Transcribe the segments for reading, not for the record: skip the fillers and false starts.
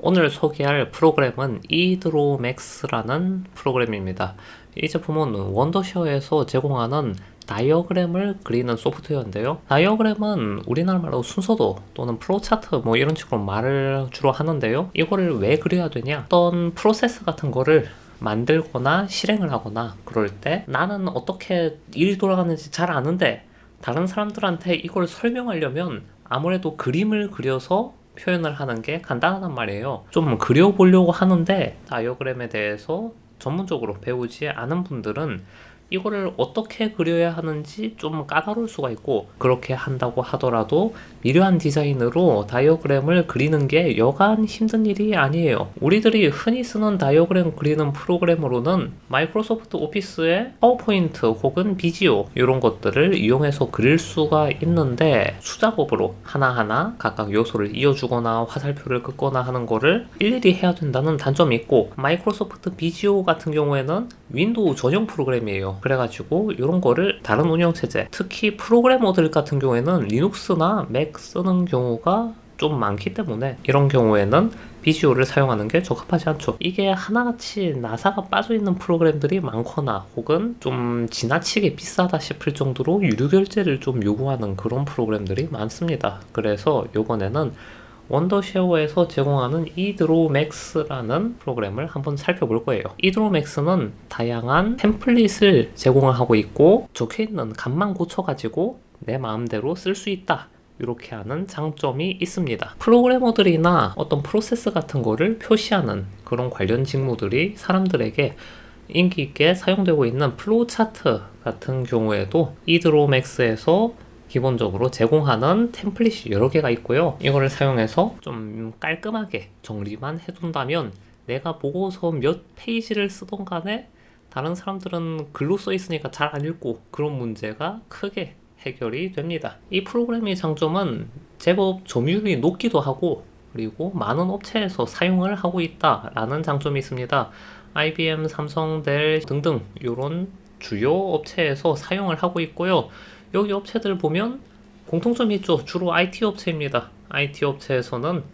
오늘 소개할 프로그램은 eDrawMax라는 프로그램입니다. 이 제품은 원더쉐어에서 제공하는 다이어그램을 그리는 소프트웨어인데요. 다이어그램은 우리나라 말로 순서도 또는 플로우차트 뭐 이런 식으로 말을 주로 하는데요. 이거를 왜 그려야 되냐? 어떤 프로세스 같은 거를 만들거나 실행을 하거나 그럴 때 나는 어떻게 일이 돌아가는지 잘 아는데 다른 사람들한테 이걸 설명하려면 아무래도 그림을 그려서 표현을 하는 게 간단하단 말이에요. 좀 그려보려고 하는데 다이어그램에 대해서 전문적으로 배우지 않은 분들은 이거를 어떻게 그려야 하는지 좀 까다로울 수가 있고, 그렇게 한다고 하더라도 미려한 디자인으로 다이어그램을 그리는 게 여간 힘든 일이 아니에요. 우리들이 흔히 쓰는 다이어그램 그리는 프로그램으로는 마이크로소프트 오피스의 파워포인트 혹은 비지오 이런 것들을 이용해서 그릴 수가 있는데, 수작업으로 하나하나 각각 요소를 이어주거나 화살표를 긋거나 하는 거를 일일이 해야 된다는 단점이 있고, 마이크로소프트 비지오 같은 경우에는 윈도우 전용 프로그램이에요. 그래가지고 이런 거를 다른 운영체제, 특히 프로그래머들 같은 경우에는 리눅스나 맥 쓰는 경우가 좀 많기 때문에 이런 경우에는 비지오를 사용하는 게 적합하지 않죠. 이게 하나같이 나사가 빠져있는 프로그램들이 많거나 혹은 좀 지나치게 비싸다 싶을 정도로 유료 결제를 좀 요구하는 그런 프로그램들이 많습니다. 그래서 요번에는 원더쉐어에서 제공하는 eDrawMax라는 프로그램을 한번 살펴볼 거예요. eDrawMax는 다양한 템플릿을 제공을 하고 있고, 적혀있는 값만 고쳐가지고 내 마음대로 쓸 수 있다, 이렇게 하는 장점이 있습니다. 프로그래머들이나 어떤 프로세스 같은 거를 표시하는 그런 관련 직무들이 사람들에게 인기 있게 사용되고 있는 플로우 차트 같은 경우에도 eDrawMax에서 기본적으로 제공하는 템플릿이 여러 개가 있고요. 이거를 사용해서 좀 깔끔하게 정리만 해둔다면 내가 보고서 몇 페이지를 쓰던 간에 다른 사람들은 글로 써 있으니까 잘 안 읽고 그런 문제가 크게 해결이 됩니다. 이 프로그램의 장점은 제법 점유율이 높기도 하고, 그리고 많은 업체에서 사용을 하고 있다라는 장점이 있습니다. IBM, 삼성, 델 등등 이런 주요 업체에서 사용을 하고 있고요. 여기 업체들 보면 공통점이 있죠. 주로 IT 업체입니다. IT 업체에서는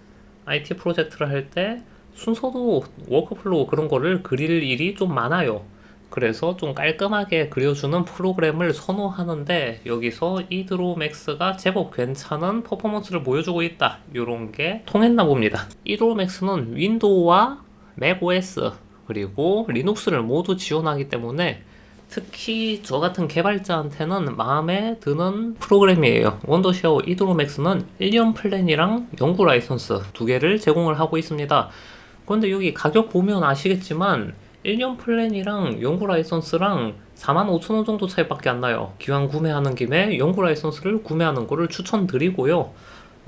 IT 프로젝트를 할 때 순서도 워크플로우 그런 거를 그릴 일이 좀 많아요. 그래서 좀 깔끔하게 그려주는 프로그램을 선호하는데, 여기서 eDrawMax가 제법 괜찮은 퍼포먼스를 보여주고 있다, 이런 게 통했나 봅니다. eDrawMax는 윈도우와 맥OS 그리고 리눅스를 모두 지원하기 때문에 특히 저 같은 개발자한테는 마음에 드는 프로그램이에요. 원더쉐어 eDrawMax는 1년 플랜이랑 연구 라이선스 두 개를 제공을 하고 있습니다. 그런데 여기 가격 보면 아시겠지만 1년 플랜이랑 연구 라이선스랑 45,000원 정도 차이밖에 안 나요. 기왕 구매하는 김에 연구 라이선스를 구매하는 거를 추천드리고요.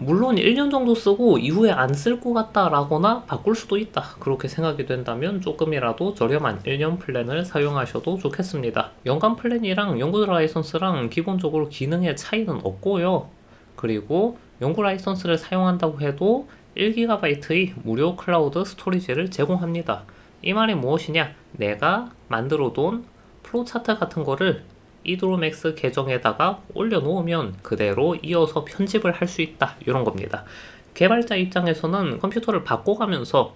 물론 1년 정도 쓰고 이후에 안 쓸 것 같다 라거나 바꿀 수도 있다, 그렇게 생각이 된다면 조금이라도 저렴한 1년 플랜을 사용하셔도 좋겠습니다. 연간 플랜이랑 연구 라이선스랑 기본적으로 기능의 차이는 없고요. 그리고 연구 라이선스를 사용한다고 해도 1GB의 무료 클라우드 스토리지를 제공합니다. 이 말이 무엇이냐? 내가 만들어 둔 플로우 차트 같은 거를 eDrawMax 계정에다가 올려놓으면 그대로 이어서 편집을 할 수 있다, 이런 겁니다. 개발자 입장에서는 컴퓨터를 바꿔가면서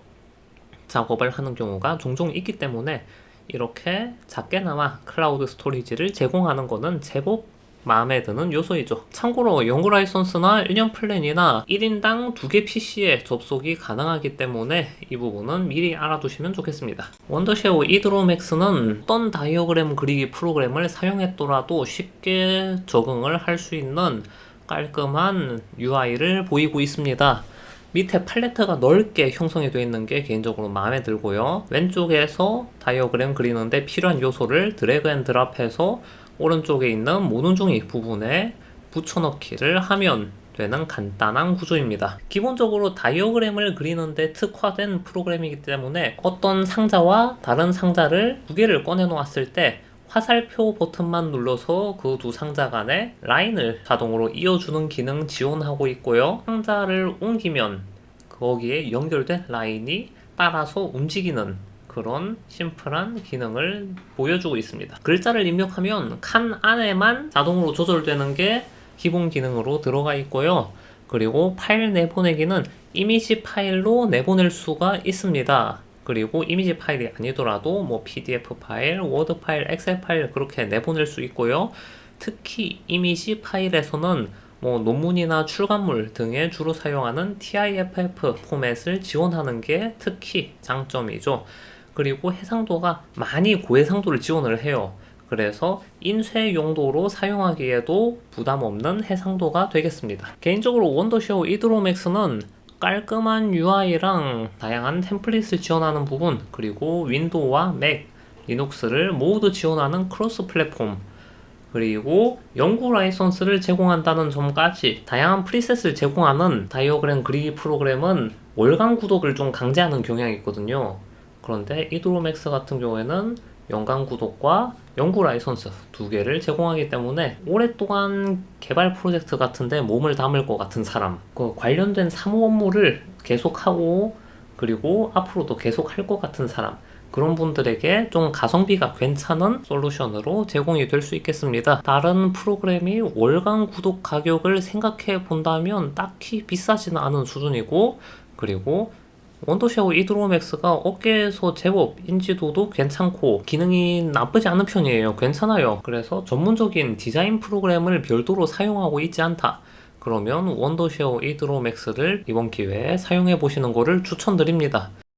작업을 하는 경우가 종종 있기 때문에 이렇게 작게나마 클라우드 스토리지를 제공하는 거는 제법 마음에 드는 요소이죠. 참고로 연구 라이선스나 1년 플랜이나 1인당 2개 PC에 접속이 가능하기 때문에 이 부분은 미리 알아두시면 좋겠습니다. 원더쉐어 eDrawMax는 어떤 다이어그램 그리기 프로그램을 사용했더라도 쉽게 적응을 할 수 있는 깔끔한 UI를 보이고 있습니다. 밑에 팔레트가 넓게 형성이 되어 있는 게 개인적으로 마음에 들고요. 왼쪽에서 다이어그램 그리는데 필요한 요소를 드래그 앤 드랍해서 오른쪽에 있는 모눈종이 부분에 붙여넣기를 하면 되는 간단한 구조입니다. 기본적으로 다이어그램을 그리는데 특화된 프로그램이기 때문에 어떤 상자와 다른 상자를 두 개를 꺼내 놓았을 때 화살표 버튼만 눌러서 그 두 상자 간에 라인을 자동으로 이어주는 기능 지원하고 있고요. 상자를 옮기면 거기에 연결된 라인이 따라서 움직이는 그런 심플한 기능을 보여주고 있습니다. 글자를 입력하면 칸 안에만 자동으로 조절되는 게 기본 기능으로 들어가 있고요. 그리고 파일 내보내기는 이미지 파일로 내보낼 수가 있습니다. 그리고 이미지 파일이 아니더라도 뭐 PDF 파일, 워드 파일, 엑셀 파일 그렇게 내보낼 수 있고요. 특히 이미지 파일에서는 뭐 논문이나 출간물 등에 주로 사용하는 TIFF 포맷을 지원하는 게 특히 장점이죠. 그리고 해상도가 많이 고해상도를 지원을 해요. 그래서 인쇄 용도로 사용하기에도 부담 없는 해상도가 되겠습니다. 개인적으로 원더쇼 이드로맥스는 깔끔한 UI랑 다양한 템플릿을 지원하는 부분, 그리고 윈도우와 맥, 리눅스를 모두 지원하는 크로스 플랫폼, 그리고 연구 라이선스를 제공한다는 점까지 다양한 프리셋을 제공하는 다이어그램 그리기 프로그램은 월간 구독을 좀 강제하는 경향이 있거든요. 그런데 이드로맥스 같은 경우에는 연간 구독과 연구 라이선스 두 개를 제공하기 때문에 오랫동안 개발 프로젝트 같은데 몸을 담을 것 같은 사람, 그 관련된 사무 업무를 계속하고 그리고 앞으로도 계속 할 것 같은 사람, 그런 분들에게 좀 가성비가 괜찮은 솔루션으로 제공이 될 수 있겠습니다. 다른 프로그램이 월간 구독 가격을 생각해 본다면 딱히 비싸지는 않은 수준이고, 그리고 원더쇼 이드로맥스가 업계에서 제법 인지도도 괜찮고 기능이 나쁘지 않은 편이에요. 괜찮아요. 그래서 전문적인 디자인 프로그램을 별도로 사용하고 있지 않다. 그러면 원더쇼 이드로맥스를 이번 기회에 사용해 보시는 것을 추천드립니다.